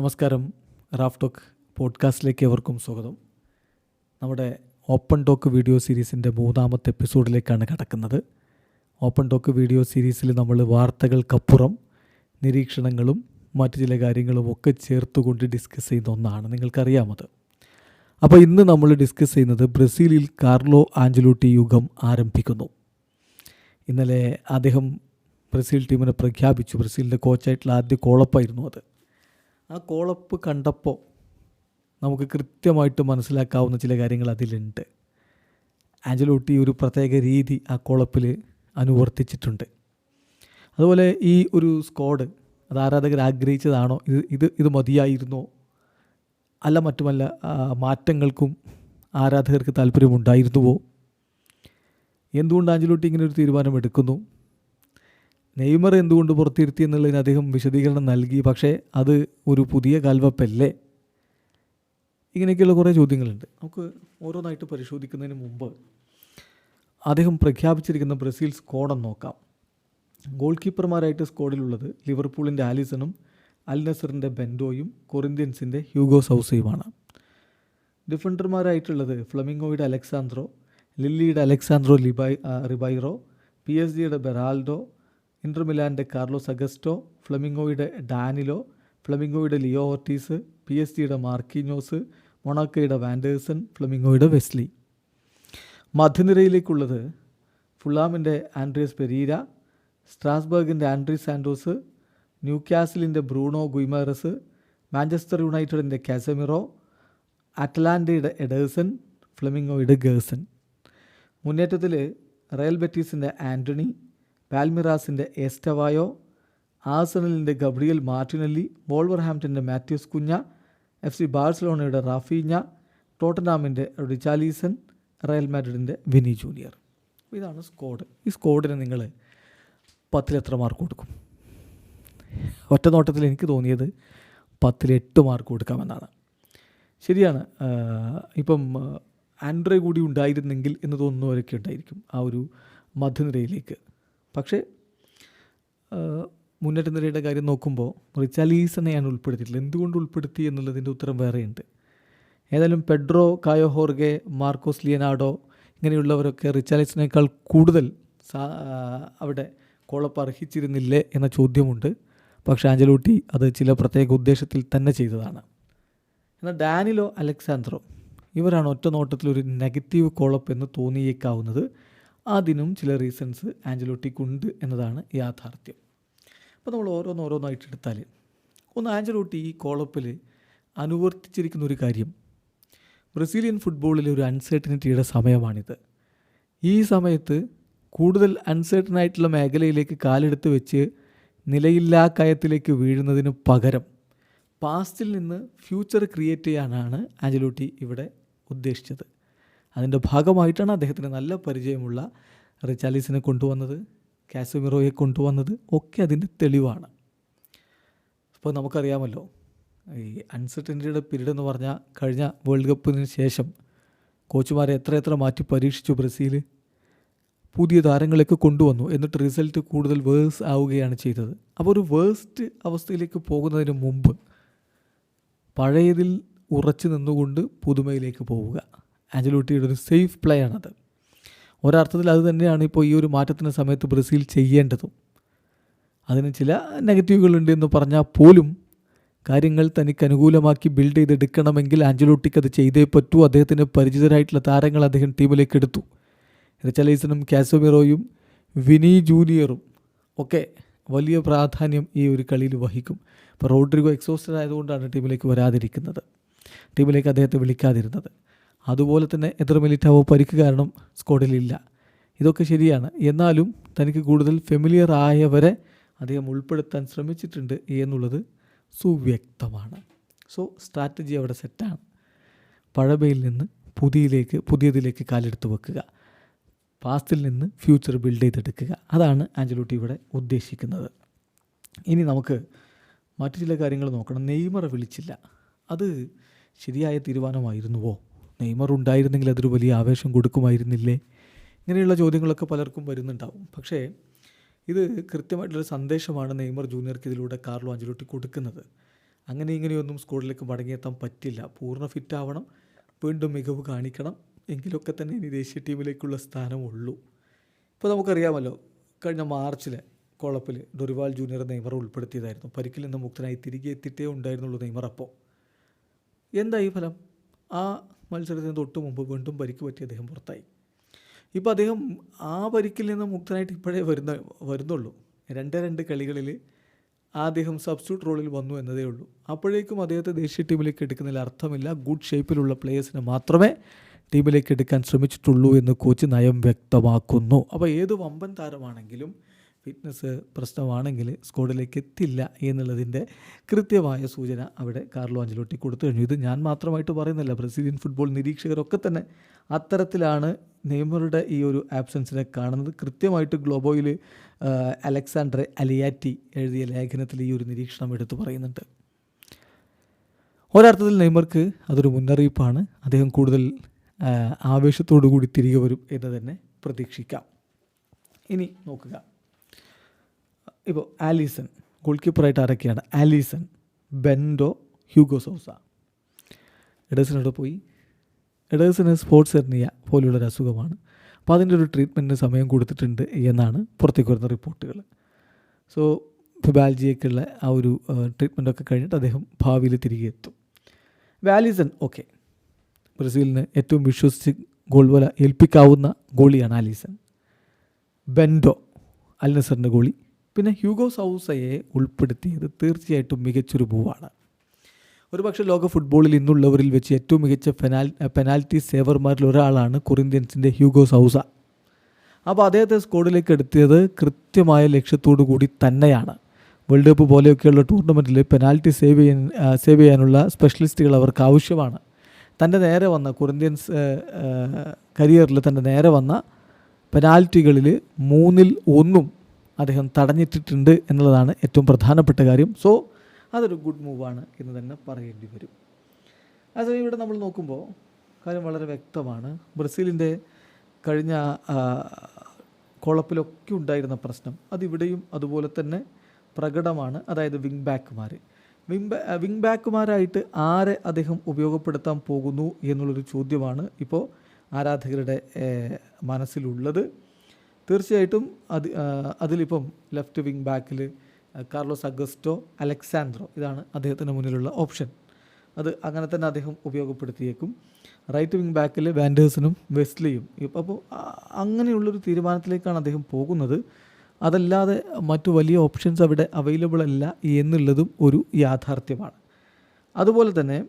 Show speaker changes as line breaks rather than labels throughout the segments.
നമസ്കാരം. Raf talk പോഡ്കാസ്റ്റിലേക്ക് എവർക്കും സ്വാഗതം. നമ്മുടെ ഓപ്പൺ ടോക്ക് വീഡിയോ സീരീസിൻ്റെ 3ാമത്തെ എപ്പിസോഡിലേക്കാണ് കടക്കുന്നത്. ഓപ്പൺ ടോക്ക് വീഡിയോ സീരീസിൽ നമ്മൾ വാർത്തകൾക്കപ്പുറം നിരീക്ഷണങ്ങളും മറ്റു ചില കാര്യങ്ങളും ഒക്കെ ചേർത്തുകൊണ്ട് ഡിസ്കസ് ചെയ്യുന്ന ഒന്നാണ്, നിങ്ങൾക്കറിയാമത്. അപ്പോൾ ഇന്ന് നമ്മൾ ഡിസ്കസ് ചെയ്യുന്നത് ബ്രസീലിൽ കാർലോ ആഞ്ചലോട്ടി യുഗം ആരംഭിക്കുന്നു. ഇന്നലെ അദ്ദേഹം ബ്രസീൽ ടീമിനെ പ്രഖ്യാപിച്ചു. ബ്രസീലിൻ്റെ കോച്ചായിട്ടുള്ള ആദ്യ കോളപ്പായിരുന്നു അത്. ആ കോളപ്പ് കണ്ടപ്പോൾ നമുക്ക് കൃത്യമായിട്ട് മനസ്സിലാക്കാവുന്ന ചില കാര്യങ്ങൾ അതിലുണ്ട്. ആഞ്ചലോട്ടി ഒരു പ്രത്യേക രീതി ആ കോളപ്പിൽ അനുവർത്തിച്ചിട്ടുണ്ട്. അതുപോലെ ഈ ഒരു സ്ക്വാഡ് അത് ആരാധകർ ആഗ്രഹിച്ചതാണോ, ഇത് മതിയായിരുന്നോ, അല്ല മറ്റുമല്ല മാറ്റങ്ങൾക്കും ആരാധകർക്ക് താല്പര്യമുണ്ടായിരുന്നുവോ, എന്തുകൊണ്ട് ആഞ്ചലോട്ടി ഇങ്ങനെ ഒരു തീരുമാനമെടുക്കുന്നു, നെയ്മർ എന്തുകൊണ്ട് പുറത്തിരുത്തി എന്നുള്ളതിന് അദ്ദേഹം വിശദീകരണം നൽകി. പക്ഷേ അത് ഒരു പുതിയ കാൽവെപ്പല്ലേ? ഇങ്ങനെയൊക്കെയുള്ള കുറേ ചോദ്യങ്ങളുണ്ട്. നമുക്ക് ഓരോന്നായിട്ട് പരിശോധിക്കുന്നതിന് മുമ്പ് അദ്ദേഹം പ്രഖ്യാപിച്ചിരിക്കുന്ന ബ്രസീൽ സ്ക്വാഡെന്ന് നോക്കാം. ഗോൾ കീപ്പർമാരായിട്ട് സ്ക്വാഡിലുള്ളത് ലിവർപൂളിൻ്റെ ആലിസണും അൽ നസറിൻ്റെ ബെൻഡോയും കൊറിന്ത്യൻസിൻ്റെ ഹ്യൂഗോ സൗസയുമാണ്. ഡിഫൻഡർമാരായിട്ടുള്ളത് ഫ്ലമിംഗോയുടെ അലക്സാൻഡ്രോ, ലില്ലിയുടെ Alexsandro Ribeiro, PSG Beraldo, Inter മിലാൻ്റെ കാർലോസ് അഗസ്റ്റോ, ഫ്ലമിംഗോയുടെ ഡാനിലോ, ഫ്ലമിംഗോയുടെ ലിയോ ഓർട്ടീസ്, PSG മാർക്കിഞ്ഞോസ്, മൊണാക്കോയുടെ വാൻഡേഴ്സൺ, ഫ്ലമിംഗോയുടെ വെസ്ലി. മധ്യനിരയിലേക്കുള്ളത് ഫുള്ളാമിൻ്റെ ആൻഡ്രിയസ് പെരീര, സ്ട്രാസ്ബർഗിൻ്റെ ആൻഡ്രി സാൻഡോസ്, ന്യൂകാസിലിൻ്റെ ബ്രൂണോ ഗുയ്മറസ്, മാഞ്ചസ്റ്റർ യുണൈറ്റഡിൻ്റെ കാസമിറോ, അറ്റ്ലാന്റയുടെ എഡേഴ്സൺ, ഫ്ലമിംഗോയുടെ ഗേഴ്സൺ. മുന്നേറ്റത്തിൽ റയൽ ബെറ്റീസിൻ്റെ ആൻ്റണി, പാൽമിറാസിൻ്റെ എസ്റ്റവായോ, ആഴ്സണലിൻ്റെ ഗബ്രിയൽ മാർട്ടിനെല്ലി, വോൾവർഹാംപ്റ്റൻ്റെ മാത്യൂസ് കുഞ്ഞ, FC ബാഴ്സലോണയുടെ റാഫീഞ്ഞ, ടോട്ടനാമിൻ്റെ റിച്ചാലീസൺ, റയൽ മാഡ്രിഡിൻ്റെ വിനി ജൂനിയർ. ഇതാണ് സ്ക്വാഡ്. ഈ സ്ക്വാഡിന് നിങ്ങൾ 10 എത്ര മാർക്ക് കൊടുക്കും? ഒറ്റ നോട്ടത്തിൽ എനിക്ക് തോന്നിയത് 10 8 മാർക്ക് കൊടുക്കാമെന്നാണ്. ശരിയാണ്, ഇപ്പം ആൻഡ്രേ കൂടി ഉണ്ടായിരുന്നെങ്കിൽ എന്ന് തോന്നുന്നവരൊക്കെ ഉണ്ടായിരിക്കും ആ ഒരു മധ്യനിരയിലേക്ക്. പക്ഷേ മുന്നേറ്റ നിരയുടെ കാര്യം നോക്കുമ്പോൾ റിച്ചാലീസനെ ഞാൻ ഉൾപ്പെടുത്തിയിട്ടില്ല. എന്തുകൊണ്ട് ഉൾപ്പെടുത്തി എന്നുള്ളതിൻ്റെ ഉത്തരം വേറെയുണ്ട്. ഏതായാലും പെഡ്രോ കായോ ഹോർഗെ, മാർക്കോസ് ലിയനാർഡോ ഇങ്ങനെയുള്ളവരൊക്കെ റിച്ചാലീസനേക്കാൾ കൂടുതൽ അവിടെ കോളപ്പ് അർഹിച്ചിരുന്നില്ലേ എന്ന ചോദ്യമുണ്ട്. പക്ഷേ ആഞ്ചലോട്ടി അത് ചില പ്രത്യേക ഉദ്ദേശത്തിൽ തന്നെ ചെയ്തതാണ്. എന്നാൽ ഡാനിലോ, അലക്സാൻഡ്രോ ഇവരാണ് ഒറ്റ നോട്ടത്തിലൊരു നെഗറ്റീവ് കോളപ്പ് എന്ന് തോന്നിയേക്കാവുന്നത്. അതിനും ചില റീസൺസ് ആഞ്ചലോട്ടിക്കുണ്ട് എന്നതാണ് യാഥാർത്ഥ്യം. അപ്പോൾ നമ്മൾ ഓരോന്നായിട്ട് എടുത്താൽ, ഒന്ന്, ആഞ്ചലോട്ടി ഈ കോളപ്പിൽ അനുവർത്തിച്ചിരിക്കുന്ന ഒരു കാര്യം, ബ്രസീലിയൻ ഫുട്ബോളിലെ ഒരു അൺസർട്ടനിറ്റിയുടെ സമയമാണിത്. ഈ സമയത്ത് കൂടുതൽ അൺസർട്ടനായിട്ടുള്ള മേഖലയിലേക്ക് കാലെടുത്ത് വെച്ച് നിലയില്ലാ കയത്തിലേക്ക് വീഴുന്നതിന് പകരം പാസ്റ്റിൽ നിന്ന് ഫ്യൂച്ചർ ക്രിയേറ്റ് ചെയ്യാനാണ് ആഞ്ചലോട്ടി ഇവിടെ ഉദ്ദേശിച്ചത്. അതിൻ്റെ ഭാഗമായിട്ടാണ് അദ്ദേഹത്തിന് നല്ല പരിചയമുള്ള റിച്ചാലിസിനെ കൊണ്ടുവന്നത്, കാസമിറോയെ കൊണ്ടുവന്നത്. ഒക്കെ അതിൻ്റെ തെളിവാണ്. അപ്പോൾ നമുക്കറിയാമല്ലോ, ഈ അൺസർട്ടനിറ്റിയുടെ പീരീഡ് എന്ന് പറഞ്ഞാൽ കഴിഞ്ഞ വേൾഡ് കപ്പിന് ശേഷം കോച്ചുമാരെ എത്ര മാറ്റി പരീക്ഷിച്ചു ബ്രസീൽ. പുതിയ താരങ്ങളൊക്കെ കൊണ്ടുവന്നു, എന്നിട്ട് റിസൾട്ട് കൂടുതൽ വേഴ്സ് ആവുകയാണ് ചെയ്തത്. അപ്പോൾ ഒരു വേഴ്സ്റ്റ് അവസ്ഥയിലേക്ക് പോകുന്നതിന് മുമ്പ് പഴയതിൽ ഉറച്ചു നിന്നുകൊണ്ട് പുതുമയിലേക്ക് പോവുക ആഞ്ചലോട്ടിയുടെ ഒരു സേഫ് പ്ലേ ആണത്. ഒരർത്ഥത്തിൽ അത് തന്നെയാണ് ഇപ്പോൾ ഈ ഒരു മാറ്റത്തിൻ്റെ സമയത്ത് ബ്രസീൽ ചെയ്യേണ്ടതും. അതിന് ചില നെഗറ്റീവുകളുണ്ട് എന്ന് പറഞ്ഞാൽ പോലും കാര്യങ്ങൾ തനിക്ക് അനുകൂലമാക്കി ബിൽഡ് ചെയ്തെടുക്കണമെങ്കിൽ ആഞ്ചലോട്ടിക്ക് അത് ചെയ്തേ പറ്റൂ. അദ്ദേഹത്തിന് പരിചിതരായിട്ടുള്ള താരങ്ങൾ അദ്ദേഹം ടീമിലേക്ക് എടുത്തു. റിച്ചാലിസണും കാസമിറോയും വിനി ജൂനിയറും ഒക്കെ വലിയ പ്രാധാന്യം ഈ ഒരു കളിയിൽ വഹിക്കും. ഇപ്പോൾ റോഡ്രിഗോ എക്സോസ്റ്റഡ് ആയതുകൊണ്ടാണ് ടീമിലേക്ക് വരാതിരിക്കുന്നത്, ടീമിലേക്ക് അദ്ദേഹത്തെ വിളിക്കാതിരുന്നത്. അതുപോലെ തന്നെ എത്ര മിലിറ്റാവോ പരിക്ക് കാരണം സ്ക്വാഡിലില്ല. ഇതൊക്കെ ശരിയാണ്. എന്നാലും തനിക്ക് കൂടുതൽ ഫെമിലിയർ ആയവരെ അദ്ദേഹം ഉൾപ്പെടുത്താൻ ശ്രമിച്ചിട്ടുണ്ട് എന്നുള്ളത് സുവ്യക്തമാണ്. സോ സ്ട്രാറ്റജി അവിടെ സെറ്റാണ്. പഴമയിൽ നിന്ന് പുതിയതിലേക്ക് കാലെടുത്ത് വെക്കുക, പാസ്റ്റിൽ നിന്ന് ഫ്യൂച്ചർ ബിൽഡ് ചെയ്തെടുക്കുക. അതാണ് ആഞ്ചലോട്ടി ഇവിടെ ഉദ്ദേശിക്കുന്നത്. ഇനി നമുക്ക് മറ്റു ചില കാര്യങ്ങൾ നോക്കണം. നെയ്മറെ വിളിച്ചില്ല, അത് ശരിയായ തീരുമാനമായിരുന്നുവോ? നെയ്മർ ഉണ്ടായിരുന്നെങ്കിൽ അതൊരു വലിയ ആവേശം കൊടുക്കുമായിരുന്നില്ലേ? ഇങ്ങനെയുള്ള ചോദ്യങ്ങളൊക്കെ പലർക്കും വരുന്നുണ്ടാവും. പക്ഷേ ഇത് കൃത്യമായിട്ടുള്ളൊരു സന്ദേശമാണ് നെയ്മർ ജൂനിയർക്ക് ഇതിലൂടെ കാർലോ ആഞ്ചലോട്ടി കൊടുക്കുന്നത്. അങ്ങനെ ഇങ്ങനെയൊന്നും സ്ക്വാഡിലേക്ക് മടങ്ങിയെത്താൻ പറ്റില്ല. പൂർണ്ണ ഫിറ്റ് ആവണം, വീണ്ടും മികവ് കാണിക്കണം, എങ്കിലൊക്കെ തന്നെ ഇനി ദേശീയ ടീമിലേക്കുള്ള സ്ഥാനമുള്ളൂ. ഇപ്പോൾ നമുക്കറിയാമല്ലോ, കഴിഞ്ഞ മാർച്ചിലെ കോളപ്പിൽ ഡൊറിവാൾ ജൂനിയർ നെയ്മർ ഉൾപ്പെടുത്തിയതായിരുന്നു. പരിക്കിൽ നിന്ന് മുക്തനായി തിരികെ എത്തിയിട്ടേ ഉണ്ടായിരുന്നുള്ളൂ നെയ്മർ. അപ്പോൾ എന്തായി ഫലം? ആ മത്സരത്തിന് തൊട്ട് മുമ്പ് വീണ്ടും പരിക്ക് പറ്റി അദ്ദേഹം പുറത്തായി. ഇപ്പോൾ അദ്ദേഹം ആ പരിക്കിൽ നിന്ന് മുക്തനായിട്ട് ഇപ്പോഴേ വരുന്നുള്ളൂ. 2 കളികളിൽ അദ്ദേഹം സബ്സ്റ്റിറ്റ്യൂട്ട് റോളിൽ വന്നു എന്നതേ ഉള്ളൂ. അപ്പോഴേക്കും അദ്ദേഹത്തെ ദേശീയ ടീമിലേക്ക് എടുക്കുന്നതിൽ അർത്ഥമില്ല. ഗുഡ് ഷേപ്പിലുള്ള പ്ലേയേഴ്സിനെ മാത്രമേ ടീമിലേക്ക് എടുക്കാൻ ശ്രമിച്ചിട്ടുള്ളൂ എന്ന് കോച്ച് നയം വ്യക്തമാക്കുന്നു. അപ്പോൾ ഏത് വമ്പൻ താരമാണെങ്കിലും ഫിറ്റ്നസ് പ്രശ്നമാണെങ്കിൽ സ്ക്വാഡിലേക്ക് എത്തില്ല എന്നുള്ളതിൻ്റെ കൃത്യമായ സൂചന അവിടെ കാർലോ അഞ്ചലോട്ടി കൊടുത്തു കഴിഞ്ഞു. ഇത് ഞാൻ മാത്രമായിട്ട് പറയുന്നില്ല, ബ്രസീലിയൻ ഫുട്ബോൾ നിരീക്ഷകരൊക്കെ തന്നെ അത്തരത്തിലാണ് നെയ്മറുടെ ഈ ഒരു ആബ്സെൻസിനെ കാണുന്നത്. കൃത്യമായിട്ട് ഗ്ലോബോയിൽ അലക്സാണ്ടറെ അലിയാറ്റി എഴുതിയ ലേഖനത്തിൽ ഈ ഒരു നിരീക്ഷണം എടുത്തു പറയുന്നുണ്ട്. ഒരർത്ഥത്തിൽ നെയ്മർക്ക് അതൊരു മുന്നറിയിപ്പാണ്. അദ്ദേഹം കൂടുതൽ ആവേശത്തോടു കൂടി തിരികെ വരും എന്ന് തന്നെ പ്രതീക്ഷിക്കാം. ഇനി നോക്കുക, ഇപ്പോൾ ആലിസൺ ഗോൾ കീപ്പറായിട്ട് ആരൊക്കെയാണ്? Alisson, Bento, Hugo Souza. എഡേഴ്സനോട് പോയി. എഡേഴ്സന് സ്പോർട്സ് ഹെർണിയ പോലുള്ളൊരു അസുഖമാണ്. അപ്പോൾ അതിൻ്റെ ഒരു ട്രീറ്റ്മെൻറ്റിന് സമയം കൊടുത്തിട്ടുണ്ട് എന്നാണ് പുറത്തേക്ക് വരുന്ന റിപ്പോർട്ടുകൾ. സോ ഫിബാൽജിയൊക്കെയുള്ള ആ ഒരു ട്രീറ്റ്മെൻറ്റൊക്കെ കഴിഞ്ഞിട്ട് അദ്ദേഹം ഭാവിയിൽ തിരികെ എത്തും. ആലിസൺ ഓക്കെ, ബ്രസീലിന് ഏറ്റവും വിശ്വസിച്ച് ഗോൾ വല ഏൽപ്പിക്കാവുന്ന ഗോളിയാണ് ആലിസൺ. ബെൻഡോ അൽ നസറിൻ്റെ ഗോളി. പിന്നെ ഹ്യൂഗോ സൗസയെ ഉൾപ്പെടുത്തിയത് തീർച്ചയായിട്ടും മികച്ചൊരു മൂവാണ്. ഒരുപക്ഷെ ലോക ഫുട്ബോളിൽ ഇന്നുള്ളവരിൽ വെച്ച് ഏറ്റവും മികച്ച പെനാൽറ്റി സേവർമാരിൽ ഒരാളാണ് കൊറിന്ത്യൻസിൻ്റെ ഹ്യൂഗോ സൗസ. അപ്പോൾ അദ്ദേഹത്തെ സ്ക്വാഡിലേക്ക് എടുത്തിയത് കൃത്യമായ ലക്ഷ്യത്തോടു കൂടി തന്നെയാണ്. വേൾഡ് കപ്പ് പോലെയൊക്കെയുള്ള ടൂർണമെൻറ്റിൽ പെനാൽറ്റി സേവ് ചെയ്യാനുള്ള സ്പെഷ്യലിസ്റ്റുകൾ അവർക്ക് ആവശ്യമാണ്. തൻ്റെ നേരെ വന്ന കൊറിന്ത്യൻസ് കരിയറിൽ തൻ്റെ നേരെ വന്ന പെനാൽറ്റികളിൽ 3-1 അദ്ദേഹം തടഞ്ഞിട്ടിട്ടുണ്ട് എന്നുള്ളതാണ് ഏറ്റവും പ്രധാനപ്പെട്ട കാര്യം. സോ അതൊരു ഗുഡ് മൂവാണ് എന്ന് തന്നെ പറയേണ്ടി വരും. അതേ ഇവിടെ നമ്മൾ നോക്കുമ്പോൾ കാര്യം വളരെ വ്യക്തമാണ്. ബ്രസീലിൻ്റെ കഴിഞ്ഞ കോളപ്പിലൊക്കെ ഉണ്ടായിരുന്ന പ്രശ്നം അതിവിടെയും അതുപോലെ തന്നെ പ്രകടമാണ്. അതായത് വിങ് ബാക്കുമാരായിട്ട് ആരെ അദ്ദേഹം ഉപയോഗപ്പെടുത്താൻ പോകുന്നു എന്നുള്ളൊരു ചോദ്യമാണ് ഇപ്പോൾ ആരാധകരുടെ മനസ്സിലുള്ളത്. തീർച്ചയായിട്ടും അതിലിപ്പം ലെഫ്റ്റ് വിങ് ബാക്കിൽ കാർലോസ് അഗസ്റ്റോ, അലക്സാൻഡ്രോ, ഇതാണ് അദ്ദേഹത്തിന് മുന്നിലുള്ള ഓപ്ഷൻ. അത് അങ്ങനെ തന്നെ അദ്ദേഹം ഉപയോഗപ്പെടുത്തിയേക്കും. റൈറ്റ് വിങ് ബാക്കിൽ വാൻഡേഴ്സനും വെസ്ലിയും. അപ്പോൾ അങ്ങനെയുള്ളൊരു തീരുമാനത്തിലേക്കാണ് അദ്ദേഹം പോകുന്നത്. അതല്ലാതെ മറ്റു വലിയ ഓപ്ഷൻസ് അവിടെ അവൈലബിൾ അല്ല എന്നുള്ളതും ഒരു യാഥാർത്ഥ്യമാണ്. അതുപോലെ തന്നെ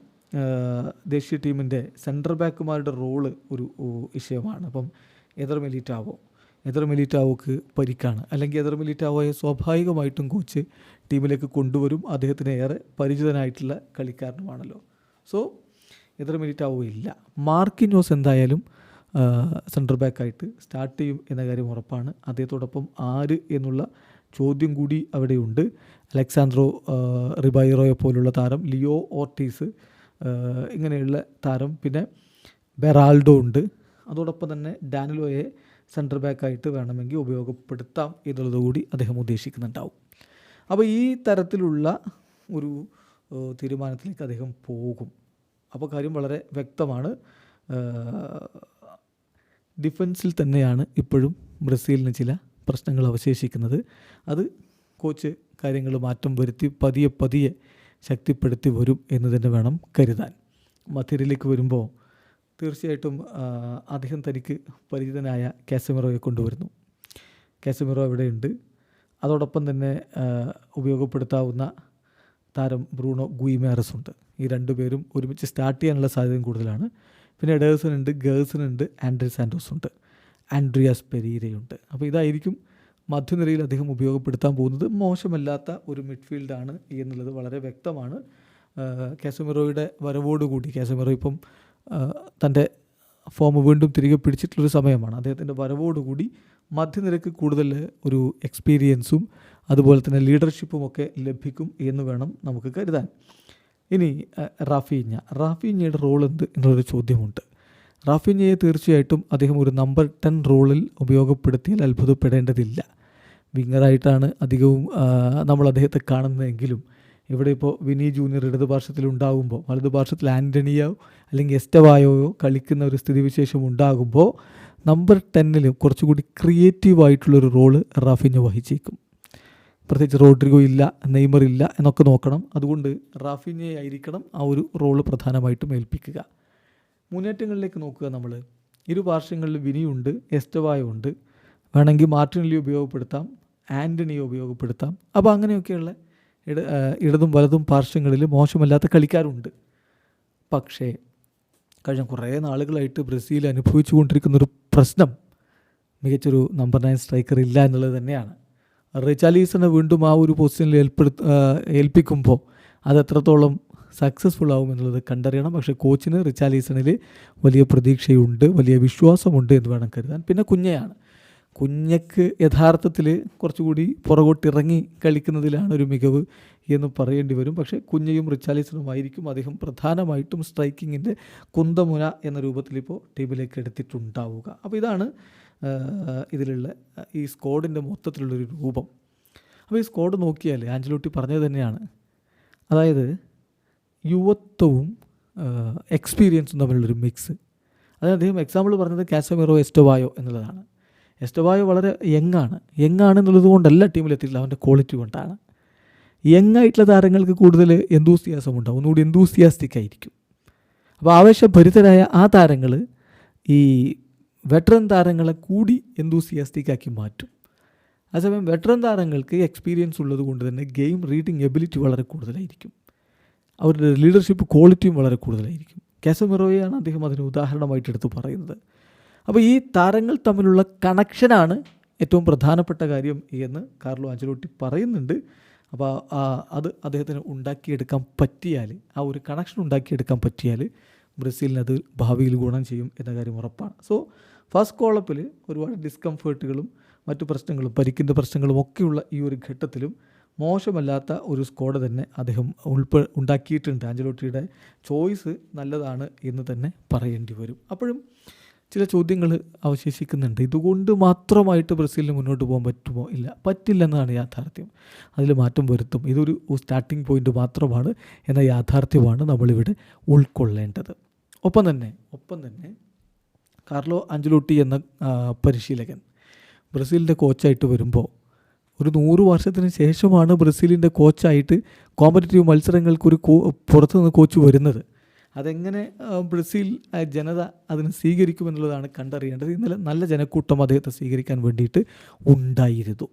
ദേശീയ ടീമിൻ്റെ സെൻറ്റർ ബാക്കുമാരുടെ റോള് ഒരു വിഷയമാണ്. അപ്പം എദർ മിലിറ്റാവോക്ക് പരിക്കാണ്. അല്ലെങ്കിൽ എദർ മിലിറ്റാവോയെ സ്വാഭാവികമായിട്ടും കോച്ച് ടീമിലേക്ക് കൊണ്ടുവരും. അദ്ദേഹത്തിന് ഏറെ പരിചിതനായിട്ടുള്ള കളിക്കാരനുമാണല്ലോ. സോ എദർ മിലിറ്റാവോ ഇല്ല. മാർക്കിഞ്ഞോസ് എന്തായാലും സെൻറ്റർ ബാക്കായിട്ട് സ്റ്റാർട്ട് ചെയ്യും എന്ന കാര്യം ഉറപ്പാണ്. അദ്ദേഹത്തോടൊപ്പം ആര് എന്നുള്ള ചോദ്യം കൂടി അവിടെയുണ്ട്. അലക്സാൻഡ്രോ റിബൈറോയെ പോലുള്ള താരം, ലിയോ ഓർട്ടീസ് ഇങ്ങനെയുള്ള താരം, പിന്നെ ബെറാൾഡോ ഉണ്ട്. അതോടൊപ്പം തന്നെ ഡാനിലോയെ സെൻറ്റർ ബാക്കായിട്ട് വേണമെങ്കിൽ ഉപയോഗപ്പെടുത്താം എന്നുള്ളത് കൂടി അദ്ദേഹം ഉദ്ദേശിക്കുന്നുണ്ടാവും. അപ്പോൾ ഈ തരത്തിലുള്ള ഒരു തീരുമാനത്തിലേക്ക് അദ്ദേഹം പോകും. അപ്പോൾ കാര്യം വളരെ വ്യക്തമാണ്. ഡിഫൻസിൽ തന്നെയാണ് ഇപ്പോഴും ബ്രസീലിന് ചില പ്രശ്നങ്ങൾ അവശേഷിക്കുന്നത്. അത് കോച്ച് കാര്യങ്ങൾ മാറ്റം വരുത്തി പതിയെ ശക്തിപ്പെടുത്തി വരും എന്ന് തന്നെ വേണം കരുതാൻ. മധ്യനിരയിലേക്ക് വരുമ്പോൾ തീർച്ചയായിട്ടും അദ്ദേഹം തനിക്ക് പരിചിതനായ കാസമിറോയെ കൊണ്ടുവരുന്നു. കാസമിറോ അവിടെയുണ്ട്. അതോടൊപ്പം തന്നെ ഉപയോഗപ്പെടുത്താവുന്ന താരം ബ്രൂണോ ഗുയിമേറസ് ഉണ്ട്. ഈ രണ്ടുപേരും ഒരുമിച്ച് സ്റ്റാർട്ട് ചെയ്യാനുള്ള സാധ്യതയും കൂടുതലാണ്. പിന്നെ എഡേഴ്സൺ ഉണ്ട്, ഗേഴ്സൺ ഉണ്ട്, ആൻഡ്രി സാൻഡോസ് ഉണ്ട്, ആൻഡ്രിയാസ് പെരീരയുണ്ട്. അപ്പോൾ ഇതായിരിക്കും മധ്യനിരയിൽ അദ്ദേഹം ഉപയോഗപ്പെടുത്താൻ പോകുന്നത്. മോശമല്ലാത്ത ഒരു മിഡ്ഫീൽഡാണ് എന്നുള്ളത് വളരെ വ്യക്തമാണ്. കാസമിറോയുടെ വരവോടുകൂടി, കാസമിറോ ഇപ്പം തൻ്റെ ഫോം വീണ്ടും തിരികെ പിടിച്ചിട്ടുള്ളൊരു സമയമാണ്. അദ്ദേഹത്തിൻ്റെ വരവോടുകൂടി മധ്യനിരക്ക് കൂടുതൽ ഒരു എക്സ്പീരിയൻസും അതുപോലെ തന്നെ ലീഡർഷിപ്പും ഒക്കെ ലഭിക്കും എന്ന് വേണം നമുക്ക് കരുതാൻ. ഇനി റാഫീഞ്ഞയുടെ റോൾ എന്ത് എന്നുള്ളൊരു ചോദ്യമുണ്ട്. റാഫീഞ്ഞയെ തീർച്ചയായിട്ടും അദ്ദേഹം ഒരു നമ്പർ 10 റോളിൽ ഉപയോഗപ്പെടുത്തിയാൽ അത്ഭുതപ്പെടേണ്ടതില്ല. വിങ്ങറായിട്ടാണ് അധികവും നമ്മൾ അദ്ദേഹത്തെ കാണുന്നതെങ്കിലും ഇവിടെ ഇപ്പോൾ വിനി ജൂനിയർ ഇടതുപാർശ്വത്തിലുണ്ടാകുമ്പോൾ വലതുപാർശ്വത്തിൽ ആൻ്റണിയോ അല്ലെങ്കിൽ എസ്റ്റവായോയോ കളിക്കുന്ന ഒരു സ്ഥിതിവിശേഷം ഉണ്ടാകുമ്പോൾ നമ്പർ 10 കുറച്ചുകൂടി ക്രിയേറ്റീവായിട്ടുള്ളൊരു റോള് റാഫിഞ്ഞ വഹിച്ചേക്കും. പ്രത്യേകിച്ച് റോഡ്രിഗോ ഇല്ല, നെയ്മർ ഇല്ല എന്നൊക്കെ നോക്കണം. അതുകൊണ്ട് റാഫിഞ്ഞയെ ആയിരിക്കണം ആ ഒരു റോള് പ്രധാനമായിട്ടും ഏൽപ്പിക്കുക. മുന്നേറ്റങ്ങളിലേക്ക് നോക്കുക. നമ്മൾ ഇരു പാർശ്വങ്ങളിൽ വിനിയുണ്ട്, എസ്റ്റവായോ ഉണ്ട്, വേണമെങ്കിൽ മാർട്ടിനെല്ലി ഉപയോഗപ്പെടുത്താം, ആൻ്റണിയെ ഉപയോഗപ്പെടുത്താം. അപ്പോൾ അങ്ങനെയൊക്കെയുള്ള ഇടതും വലതും പാർശ്വങ്ങളിൽ മോശമല്ലാത്ത കളിക്കാരുണ്ട്. പക്ഷേ കഴിഞ്ഞ കുറേ നാളുകളായിട്ട് ബ്രസീൽ അനുഭവിച്ചു കൊണ്ടിരിക്കുന്നൊരു പ്രശ്നം മികച്ചൊരു നമ്പർ 9 സ്ട്രൈക്കർ ഇല്ല എന്നുള്ളത് തന്നെയാണ്. റിച്ചാർലിസനെ വീണ്ടും ആ ഒരു പൊസിഷനിൽ ഏൽപ്പിക്കുമ്പോൾ അത് എത്രത്തോളം സക്സസ്ഫുൾ ആവും എന്നുള്ളത് കണ്ടറിയണം. പക്ഷേ കോച്ചിന് റിച്ചാർലിസണിൽ വലിയ പ്രതീക്ഷയുണ്ട്, വലിയ വിശ്വാസമുണ്ട് എന്ന് വേണം കരുതാൻ. പിന്നെ കുഞ്ഞയ്ക്ക് യഥാർത്ഥത്തിൽ കുറച്ചുകൂടി പുറകോട്ടിറങ്ങി കളിക്കുന്നതിലാണ് ഒരു മികവ് എന്ന് പറയേണ്ടി വരും. പക്ഷേ കുഞ്ഞയും റിച്ചാർലിസണുമായിരിക്കും അദ്ദേഹം പ്രധാനമായിട്ടും സ്ട്രൈക്കിങ്ങിൻ്റെ കുന്തമുന എന്ന രൂപത്തിൽ ഇപ്പോൾ ടീമിലേക്ക് എടുത്തിട്ടുണ്ടാവുക. അപ്പോൾ ഇതാണ് ഇതിലുള്ള ഈ സ്ക്വാഡിൻ്റെ മൊത്തത്തിലുള്ളൊരു രൂപം. അപ്പോൾ ഈ സ്ക്വാഡ് നോക്കിയാൽ ആഞ്ചലോട്ടി പറഞ്ഞത് തന്നെയാണ്, അതായത് യുവത്വവും എക്സ്പീരിയൻസും തമ്മിലുള്ളൊരു മിക്സ്. അതായത് അദ്ദേഹം എക്സാമ്പിൾ പറഞ്ഞത് കാസമിറോ എസ്റ്റവായോ എന്നുള്ളതാണ്. എസ്റ്റവായോ വളരെ യങ്ങാണ് എന്നുള്ളത് കൊണ്ടല്ല ടീമിലെത്തിയിട്ടില്ല, അവൻ്റെ ക്വാളിറ്റി കൊണ്ടാണ്. യങ്ങായിട്ടുള്ള താരങ്ങൾക്ക് കൂടുതൽ എന്തൂസിയാസം ഉണ്ടാവും, ഒന്നുകൂടി എന്തൂസിയാസ്റ്റിക് ആയിരിക്കും. അപ്പോൾ ആവേശഭരിതരായ ആ താരങ്ങൾ ഈ വെറ്ററൻ താരങ്ങളെ കൂടി എന്തൂസിയാസ്റ്റിക് ആക്കി മാറ്റും. അതേസമയം വെറ്ററൻ താരങ്ങൾക്ക് എക്സ്പീരിയൻസ് ഉള്ളത് കൊണ്ട് തന്നെ ഗെയിം റീഡിങ് എബിലിറ്റി വളരെ കൂടുതലായിരിക്കും, അവരുടെ ലീഡർഷിപ്പ് ക്വാളിറ്റിയും വളരെ കൂടുതലായിരിക്കും. കാസമിറോയാണ് അദ്ദേഹം അതിന് ഉദാഹരണമായിട്ട് എടുത്ത് പറയുന്നത്. അപ്പോൾ ഈ താരങ്ങൾ തമ്മിലുള്ള കണക്ഷനാണ് ഏറ്റവും പ്രധാനപ്പെട്ട കാര്യം എന്ന് കാർലോ ആഞ്ചലോട്ടി പറയുന്നുണ്ട്. അപ്പോൾ അത് അദ്ദേഹത്തിന് ഉണ്ടാക്കിയെടുക്കാൻ പറ്റിയാൽ, ആ ഒരു കണക്ഷൻ ഉണ്ടാക്കിയെടുക്കാൻ പറ്റിയാൽ ബ്രസീലിനത് ഭാവിയിൽ ഗുണം ചെയ്യും എന്ന കാര്യം ഉറപ്പാണ്. സോ ഫസ്റ്റ് കോളപ്പിൽ ഒരുപാട് ഡിസ്കംഫേർട്ടുകളും മറ്റു പ്രശ്നങ്ങളും പരിക്കിൻ്റെ പ്രശ്നങ്ങളും ഒക്കെയുള്ള ഈ ഒരു ഘട്ടത്തിലും മോശമല്ലാത്ത ഒരു സ്ക്വാഡ് തന്നെ അദ്ദേഹം ഉണ്ടാക്കിയിട്ടുണ്ട്. ആഞ്ചലോട്ടിയുടെ ചോയ്സ് നല്ലതാണ് എന്ന് തന്നെ പറയേണ്ടി വരും. അപ്പോഴും ചില ചോദ്യങ്ങൾ അവശേഷിക്കുന്നുണ്ട്. ഇതുകൊണ്ട് മാത്രമായിട്ട് ബ്രസീലിന് മുന്നോട്ട് പോകാൻ പറ്റുമോ? ഇല്ല, പറ്റില്ലെന്നാണ് യാഥാർത്ഥ്യം. അതിൽ മാറ്റം വരുത്തും. ഇതൊരു സ്റ്റാർട്ടിംഗ് പോയിൻ്റ് മാത്രമാണ് എന്ന യാഥാർത്ഥ്യമാണ് നമ്മളിവിടെ ഉൾക്കൊള്ളേണ്ടത്. ഒപ്പം തന്നെ കാർലോ ആഞ്ചലോട്ടി എന്ന പരിശീലകൻ ബ്രസീലിൻ്റെ കോച്ചായിട്ട് വരുമ്പോൾ ഒരു 100 വർഷത്തിന് ശേഷമാണ് ബ്രസീലിൻ്റെ കോച്ചായിട്ട് കോമ്പറ്റീറ്റീവ് മത്സരങ്ങൾക്കൊരു പുറത്തുനിന്ന് കോച്ച് വരുന്നത്. അതെങ്ങനെ ബ്രസീൽ ജനത അതിനെ സ്വീകരിക്കുമെന്നുള്ളതാണ് കണ്ടറിയേണ്ടത്. ഇന്നലെ നല്ല ജനക്കൂട്ടം അദ്ദേഹത്തെ സ്വീകരിക്കാൻ വേണ്ടിയിട്ട് ഉണ്ടായിരുന്നു.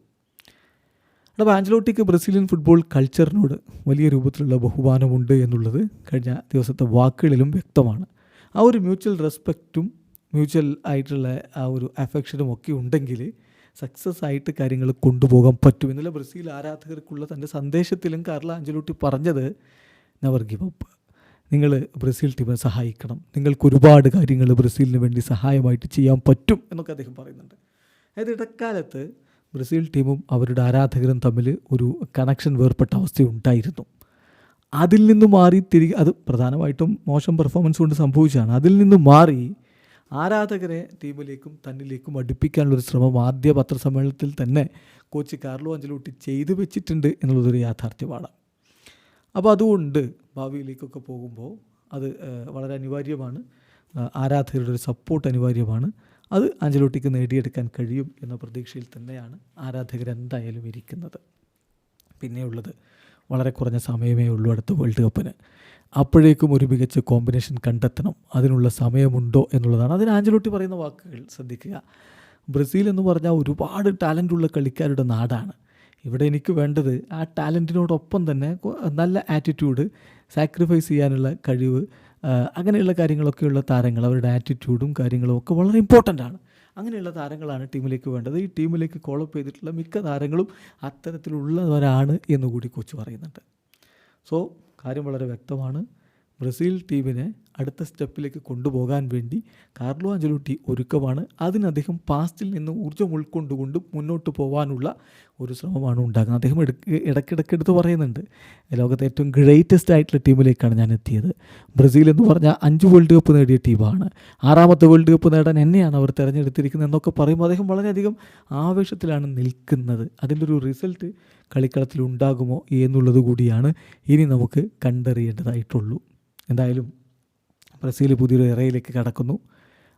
അപ്പോൾ ആഞ്ചലോട്ടിക്ക് ബ്രസീലിയൻ ഫുട്ബോൾ കൾച്ചറിനോട് വലിയ രൂപത്തിലുള്ള ബഹുമാനമുണ്ട് എന്നുള്ളത് കഴിഞ്ഞ ദിവസത്തെ വാക്കുകളിലും വ്യക്തമാണ്. ആ ഒരു മ്യൂച്വൽ റെസ്പെക്റ്റും മ്യൂച്വൽ ആയിട്ടുള്ള ആ ഒരു അഫെക്ഷനും ഒക്കെ ഉണ്ടെങ്കിൽ സക്സസ് ആയിട്ട് കാര്യങ്ങൾ കൊണ്ടുപോകാൻ പറ്റും. ഇന്നലെ ബ്രസീൽ ആരാധകർക്കുള്ള തൻ്റെ സന്ദേശത്തിലും കാർലോ ആഞ്ചലോട്ടി പറഞ്ഞത് നെവർ ഗിവ് അപ്പ്, നിങ്ങൾ ബ്രസീൽ ടീമിനെ സഹായിക്കണം, നിങ്ങൾക്ക് ഒരുപാട് കാര്യങ്ങൾ ബ്രസീലിന് വേണ്ടി സഹായമായിട്ട് ചെയ്യാൻ പറ്റും എന്നൊക്കെ അദ്ദേഹം പറയുന്നുണ്ട്. അതായത് ഇടക്കാലത്ത് ബ്രസീൽ ടീമും അവരുടെ ആരാധകരും തമ്മിൽ ഒരു കണക്ഷൻ വേർപ്പെട്ട അവസ്ഥയുണ്ടായിരുന്നു. അതിൽ നിന്ന് മാറി തിരികെ, അത് പ്രധാനമായിട്ടും മോശം പെർഫോമൻസ് കൊണ്ട് സംഭവിച്ചതാണ്. അതിൽ നിന്ന് മാറി ആരാധകരെ ടീമിലേക്കും തന്നിലേക്കും അടുപ്പിക്കാനുള്ളൊരു ശ്രമം ആദ്യ പത്രസമ്മേളനത്തിൽ തന്നെ കോച്ച് കാർലോ ആഞ്ചലോട്ടി ചെയ്തു വെച്ചിട്ടുണ്ട് എന്നുള്ളതൊരു യാഥാർത്ഥ്യമാണ്. അപ്പോൾ അതുകൊണ്ട് ഭാവിയിലേക്കൊക്കെ പോകുമ്പോൾ അത് വളരെ അനിവാര്യമാണ്. ആരാധകരുടെ ഒരു സപ്പോർട്ട് അനിവാര്യമാണ്. അത് ആഞ്ചലോട്ടിക്ക് നേടിയെടുക്കാൻ കഴിയും എന്ന പ്രതീക്ഷയിൽ തന്നെയാണ് ആരാധകരെന്തായാലും ഇരിക്കുന്നത്. പിന്നെയുള്ളത് വളരെ കുറഞ്ഞ സമയമേ ഉള്ളൂ അടുത്ത വേൾഡ് കപ്പിന്. അപ്പോഴേക്കും ഒരു മികച്ച കോമ്പിനേഷൻ കണ്ടെത്തണം. അതിനുള്ള സമയമുണ്ടോ എന്നുള്ളതാണ്. അതിന് ആഞ്ചലോട്ടി പറയുന്ന വാക്കുകൾ ശ്രദ്ധിക്കുക. ബ്രസീൽ എന്ന് പറഞ്ഞാൽ ഒരുപാട് ടാലൻ്റുള്ള കളിക്കാരുടെ നാടാണ്. ഇവിടെ എനിക്ക് വേണ്ടത് ആ ടാലൻറ്റിനോടൊപ്പം തന്നെ നല്ല ആറ്റിറ്റ്യൂഡ്, സാക്രിഫൈസ് ചെയ്യാനുള്ള കഴിവ്, അങ്ങനെയുള്ള കാര്യങ്ങളൊക്കെയുള്ള താരങ്ങൾ, അവരുടെ ആറ്റിറ്റ്യൂഡും കാര്യങ്ങളും ഒക്കെ വളരെ ഇമ്പോർട്ടൻ്റ് ആണ്. അങ്ങനെയുള്ള താരങ്ങളാണ് ടീമിലേക്ക് വേണ്ടത്. ഈ ടീമിലേക്ക് കോളപ്പ് ചെയ്തിട്ടുള്ള മിക്ക താരങ്ങളും അത്തരത്തിലുള്ളവരാണ് എന്നുകൂടി കോച്ച് പറയുന്നുണ്ട്. സോ കാര്യം വളരെ വ്യക്തമാണ്. ബ്രസീൽ ടീമിനെ അടുത്ത സ്റ്റെപ്പിലേക്ക് കൊണ്ടുപോകാൻ വേണ്ടി കാർലോ ആഞ്ചലോട്ടി ഒരുക്കമാണ്. അതിന് അദ്ദേഹം പാസ്റ്റിൽ നിന്ന് ഊർജ്ജം ഉൾക്കൊണ്ടുകൊണ്ട് മുന്നോട്ട് പോകാനുള്ള ഒരു ശ്രമമാണ് ഉണ്ടാകുന്നത്. അദ്ദേഹം ഇടയ്ക്കിടയ്ക്കെടുത്ത് പറയുന്നുണ്ട്, ലോകത്തെ ഏറ്റവും ഗ്രേറ്റസ്റ്റ് ആയിട്ടുള്ള ടീമിലേക്കാണ് ഞാൻ എത്തിയത്. ബ്രസീൽ എന്ന് പറഞ്ഞാൽ 5 വേൾഡ് കപ്പ് നേടിയ ടീമാണ്, 6ാമത്തെ വേൾഡ് കപ്പ് നേടാൻ എന്നെയാണ് അവർ തിരഞ്ഞെടുത്തിരിക്കുന്നത് എന്നൊക്കെ പറയുമ്പോൾ അദ്ദേഹം വളരെയധികം ആവേശത്തിലാണ് നിൽക്കുന്നത്. അതിൻ്റെ ഒരു റിസൾട്ട് കളിക്കളത്തിൽ ഉണ്ടാകുമോ എന്നുള്ളത് കൂടിയാണ് ഇനി നമുക്ക് കണ്ടറിയേണ്ടതായിട്ടുള്ളൂ. എന്തായാലും ബ്രസീൽ പുതിയൊരു എറയിലേക്ക് കടക്കുന്നു.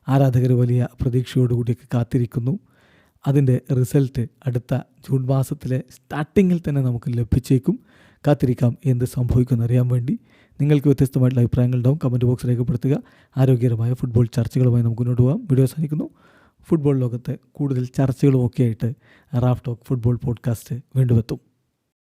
ആരാധകർ വലിയ പ്രതീക്ഷയോടുകൂടിയൊക്കെ കാത്തിരിക്കുന്നു. അതിൻ്റെ റിസൾട്ട് അടുത്ത ജൂൺ മാസത്തിലെ സ്റ്റാർട്ടിങ്ങിൽ തന്നെ നമുക്ക് ലഭിച്ചേക്കും. കാത്തിരിക്കാം എന്ത് സംഭവിക്കുമെന്നറിയാൻ വേണ്ടി. നിങ്ങൾക്ക് വ്യത്യസ്തമായിട്ടുള്ള അഭിപ്രായങ്ങളുണ്ടാവും. കമൻറ്റ് ബോക്സ് രേഖപ്പെടുത്തുക. ആരോഗ്യകരമായ ഫുട്ബോൾ ചർച്ചകളുമായി നമുക്ക് മുന്നോട്ട് പോകാം. വീഡിയോ അവസാനിക്കുന്നു. ഫുട്ബോൾ ലോകത്തെ കൂടുതൽ ചർച്ചകളുമൊക്കെ ആയിട്ട് റാഫ് ടോക്ക് ഫുട്ബോൾ പോഡ്കാസ്റ്റ് വീണ്ടും എത്തും.